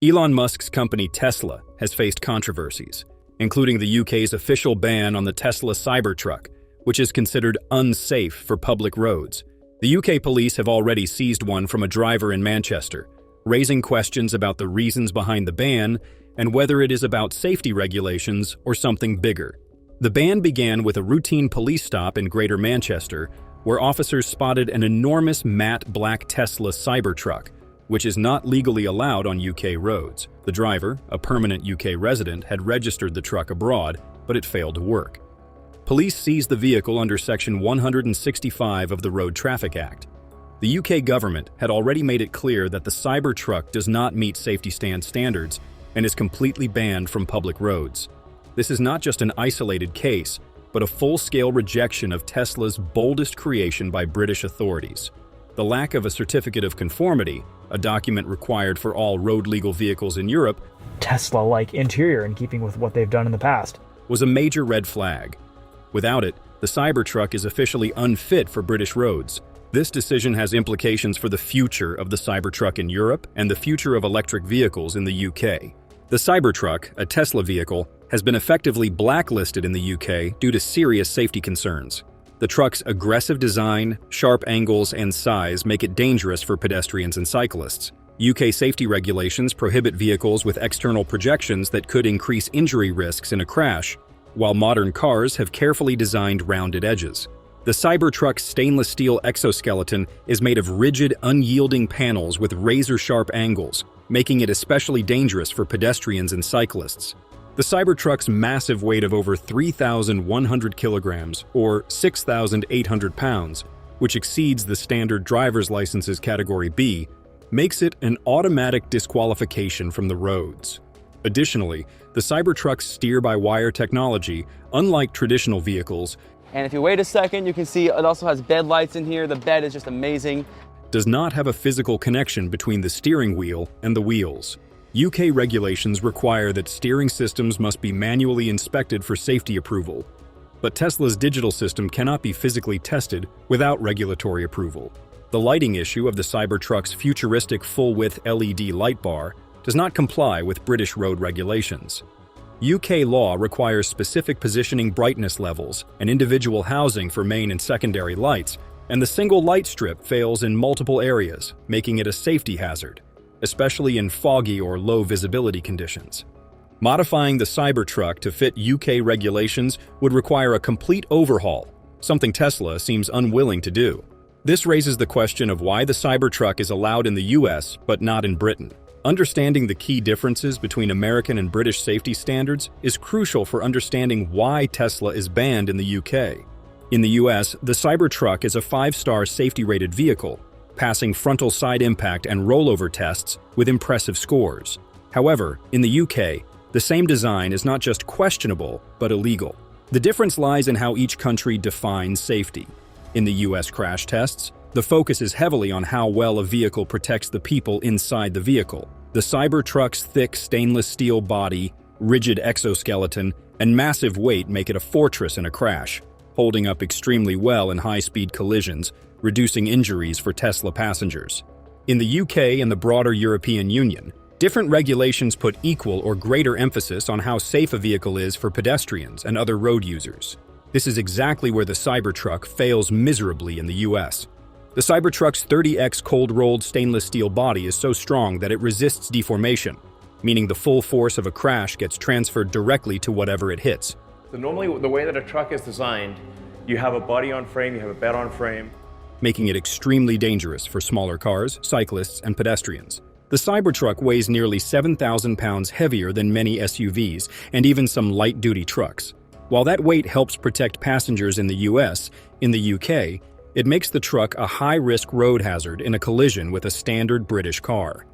Elon Musk's company Tesla has faced controversies, including the UK's official ban on the Tesla Cybertruck, which is considered unsafe for public roads. The UK police have already seized one from a driver in Manchester, raising questions about the reasons behind the ban and whether it is about safety regulations or something bigger. The ban began with a routine police stop in Greater Manchester, where officers spotted an enormous matte black Tesla Cybertruck, which is not legally allowed on UK roads. The driver, a permanent UK resident, had registered the truck abroad, but it failed to work. Police seized the vehicle under Section 165 of the Road Traffic Act. The UK government had already made it clear that the Cybertruck does not meet safety standards and is completely banned from public roads. This is not just an isolated case, but a full-scale rejection of Tesla's boldest creation by British authorities. The lack of a certificate of conformity, a document required for all road-legal vehicles in Europe, Tesla-like interior in keeping with what they've done in the past, was a major red flag. Without it, the Cybertruck is officially unfit for British roads. This decision has implications for the future of the Cybertruck in Europe and the future of electric vehicles in the UK. The Cybertruck, a Tesla vehicle, has been effectively blacklisted in the UK due to serious safety concerns. The truck's aggressive design, sharp angles, and size make it dangerous for pedestrians and cyclists. UK safety regulations prohibit vehicles with external projections that could increase injury risks in a crash, while modern cars have carefully designed rounded edges. The Cybertruck's stainless steel exoskeleton is made of rigid, unyielding panels with razor-sharp angles, making it especially dangerous for pedestrians and cyclists. The Cybertruck's massive weight of over 3,100 kilograms, or 6,800 pounds, which exceeds the standard driver's license's Category B, makes it an automatic disqualification from the roads. Additionally, the Cybertruck's steer-by-wire technology, unlike traditional vehicles, and if you wait a second, you can see it also has bed lights in here. The bed is just amazing. Does not have a physical connection between the steering wheel and the wheels. UK regulations require that steering systems must be manually inspected for safety approval, but Tesla's digital system cannot be physically tested without regulatory approval. The lighting issue of the Cybertruck's futuristic full-width LED light bar does not comply with British road regulations. UK law requires specific positioning brightness levels and individual housing for main and secondary lights, and the single light strip fails in multiple areas, making it a safety hazard, especially in foggy or low visibility conditions. Modifying the Cybertruck to fit UK regulations would require a complete overhaul, something Tesla seems unwilling to do. This raises the question of why the Cybertruck is allowed in the US but not in Britain. Understanding the key differences between American and British safety standards is crucial for understanding why Tesla is banned in the UK. In the US, the Cybertruck is a 5-star safety-rated vehicle, passing frontal side impact and rollover tests with impressive scores. However, in the UK, the same design is not just questionable, but illegal. The difference lies in how each country defines safety. In the US crash tests, the focus is heavily on how well a vehicle protects the people inside the vehicle. The Cybertruck's thick stainless steel body, rigid exoskeleton, and massive weight make it a fortress in a crash, holding up extremely well in high-speed collisions, reducing injuries for Tesla passengers. In the UK and the broader European Union, different regulations put equal or greater emphasis on how safe a vehicle is for pedestrians and other road users. This is exactly where the Cybertruck fails miserably in the US. The Cybertruck's 30x cold-rolled stainless steel body is so strong that it resists deformation, meaning the full force of a crash gets transferred directly to whatever it hits. So normally, the way that a truck is designed, you have a body on frame, you have a bed on frame, making it extremely dangerous for smaller cars, cyclists, and pedestrians. The Cybertruck weighs nearly 7,000 pounds heavier than many SUVs and even some light-duty trucks. While that weight helps protect passengers in the US, in the UK, it makes the truck a high-risk road hazard in a collision with a standard British car.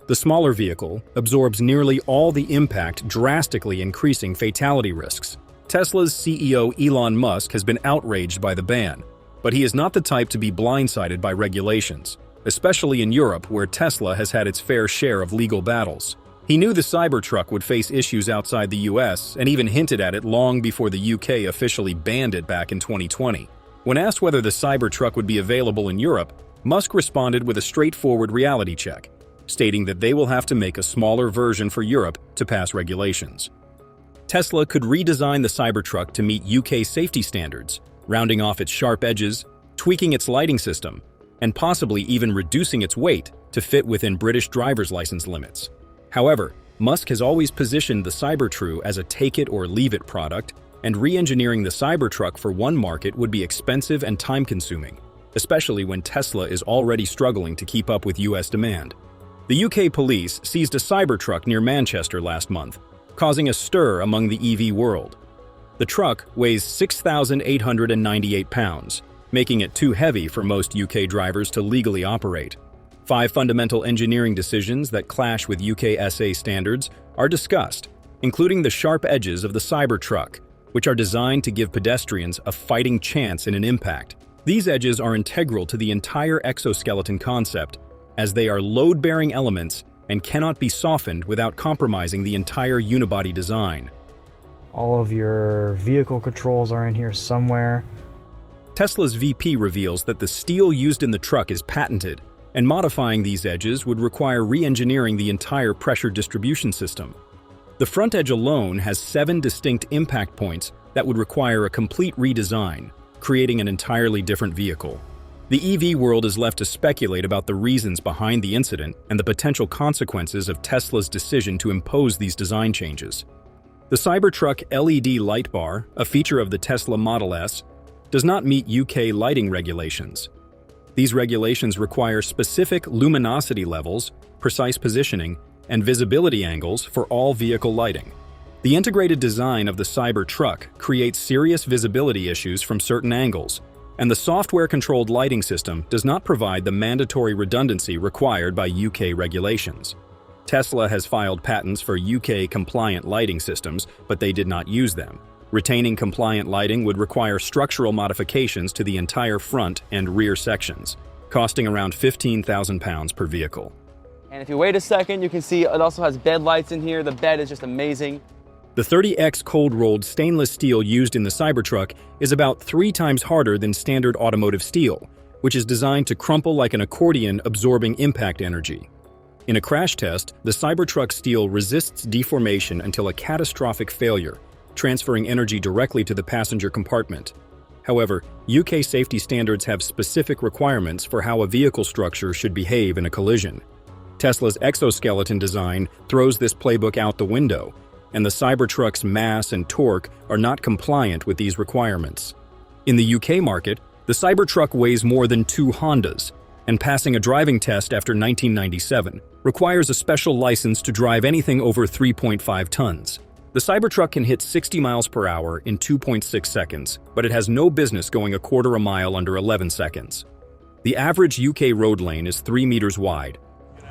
The smaller vehicle absorbs nearly all the impact, drastically increasing fatality risks. Tesla's CEO Elon Musk has been outraged by the ban, but he is not the type to be blindsided by regulations, especially in Europe where Tesla has had its fair share of legal battles. He knew the Cybertruck would face issues outside the US and even hinted at it long before the UK officially banned it back in 2020. When asked whether the Cybertruck would be available in Europe, Musk responded with a straightforward reality check. stating that they will have to make a smaller version for Europe to pass regulations. Tesla could redesign the Cybertruck to meet UK safety standards, rounding off its sharp edges, tweaking its lighting system, and possibly even reducing its weight to fit within British driver's license limits. However, Musk has always positioned the Cybertruck as a take-it-or-leave-it product, and re-engineering the Cybertruck for one market would be expensive and time-consuming, especially when Tesla is already struggling to keep up with US demand. The UK police seized a Cybertruck near Manchester last month, causing a stir among the EV world. The truck weighs 6,898 pounds, making it too heavy for most UK drivers to legally operate. 5 fundamental engineering decisions that clash with UK SA standards are discussed, including the sharp edges of the Cybertruck, which are designed to give pedestrians a fighting chance in an impact. These edges are integral to the entire exoskeleton concept, as they are load-bearing elements and cannot be softened without compromising the entire unibody design. All of your vehicle controls are in here somewhere. Tesla's VP reveals that the steel used in the truck is patented, and modifying these edges would require re-engineering the entire pressure distribution system. The front edge alone has 7 distinct impact points that would require a complete redesign, creating an entirely different vehicle. The EV world is left to speculate about the reasons behind the incident and the potential consequences of Tesla's decision to impose these design changes. The Cybertruck LED light bar, a feature of the Tesla Model S, does not meet UK lighting regulations. These regulations require specific luminosity levels, precise positioning, and visibility angles for all vehicle lighting. The integrated design of the Cybertruck creates serious visibility issues from certain angles, and the software-controlled lighting system does not provide the mandatory redundancy required by UK regulations. Tesla has filed patents for UK-compliant lighting systems, but they did not use them. Retaining compliant lighting would require structural modifications to the entire front and rear sections, costing around £15,000 per vehicle. And if you wait a second, you can see it also has bed lights in here. The bed is just amazing. The 30X cold-rolled stainless steel used in the Cybertruck is about 3 times harder than standard automotive steel, which is designed to crumple like an accordion, absorbing impact energy. In a crash test, the Cybertruck steel resists deformation until a catastrophic failure, transferring energy directly to the passenger compartment. However, UK safety standards have specific requirements for how a vehicle structure should behave in a collision. Tesla's exoskeleton design throws this playbook out the window, and the Cybertruck's mass and torque are not compliant with these requirements. In the UK market, the Cybertruck weighs more than 2 Hondas, and passing a driving test after 1997 requires a special license to drive anything over 3.5 tons. The Cybertruck can hit 60 miles per hour in 2.6 seconds, but it has no business going a quarter a mile under 11 seconds. The average UK road lane is 3 meters wide.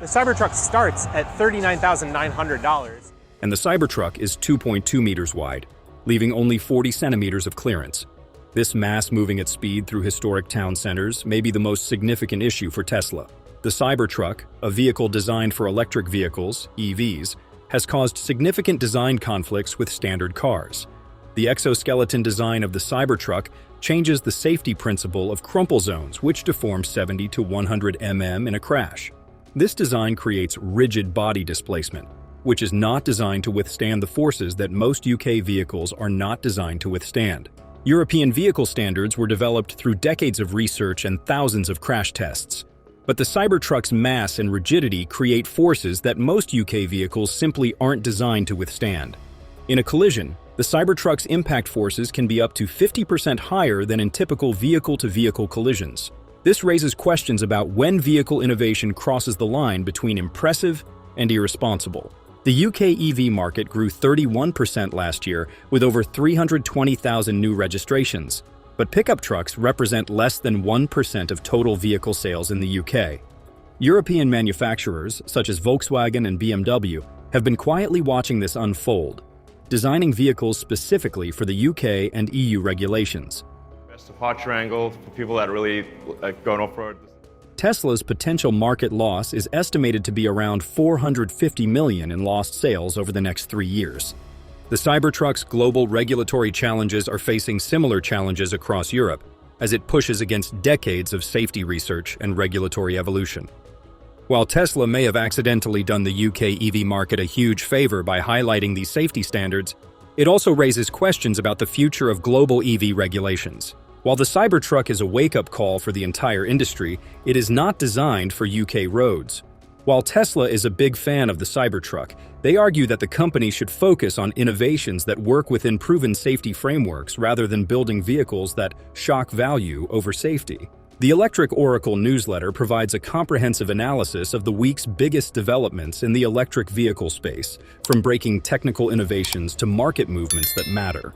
The Cybertruck starts at $39,900. And the Cybertruck is 2.2 meters wide, leaving only 40 centimeters of clearance. This mass moving at speed through historic town centers may be the most significant issue for Tesla. The Cybertruck, a vehicle designed for electric vehicles, EVs, has caused significant design conflicts with standard cars. The exoskeleton design of the Cybertruck changes the safety principle of crumple zones, which deform 70 to 100 mm in a crash. This design creates rigid body displacement, which is not designed to withstand the forces that most UK vehicles are not designed to withstand. European vehicle standards were developed through decades of research and thousands of crash tests. But the Cybertruck's mass and rigidity create forces that most UK vehicles simply aren't designed to withstand. In a collision, the Cybertruck's impact forces can be up to 50% higher than in typical vehicle-to-vehicle collisions. This raises questions about when vehicle innovation crosses the line between impressive and irresponsible. The UK EV market grew 31% last year with over 320,000 new registrations, but pickup trucks represent less than 1% of total vehicle sales in the UK. European manufacturers, such as Volkswagen and BMW, have been quietly watching this unfold, designing vehicles specifically for the UK and EU regulations. Best departure angle for people that really like going off-road. Tesla's potential market loss is estimated to be around $450 million in lost sales over the next 3 years. The Cybertruck's global regulatory challenges are facing similar challenges across Europe, as it pushes against decades of safety research and regulatory evolution. While Tesla may have accidentally done the UK EV market a huge favor by highlighting these safety standards, it also raises questions about the future of global EV regulations. While the Cybertruck is a wake-up call for the entire industry, it is not designed for UK roads. While Tesla is a big fan of the Cybertruck, they argue that the company should focus on innovations that work within proven safety frameworks rather than building vehicles that shock value over safety. The Electric Oracle newsletter provides a comprehensive analysis of the week's biggest developments in the electric vehicle space, from breaking technical innovations to market movements that matter.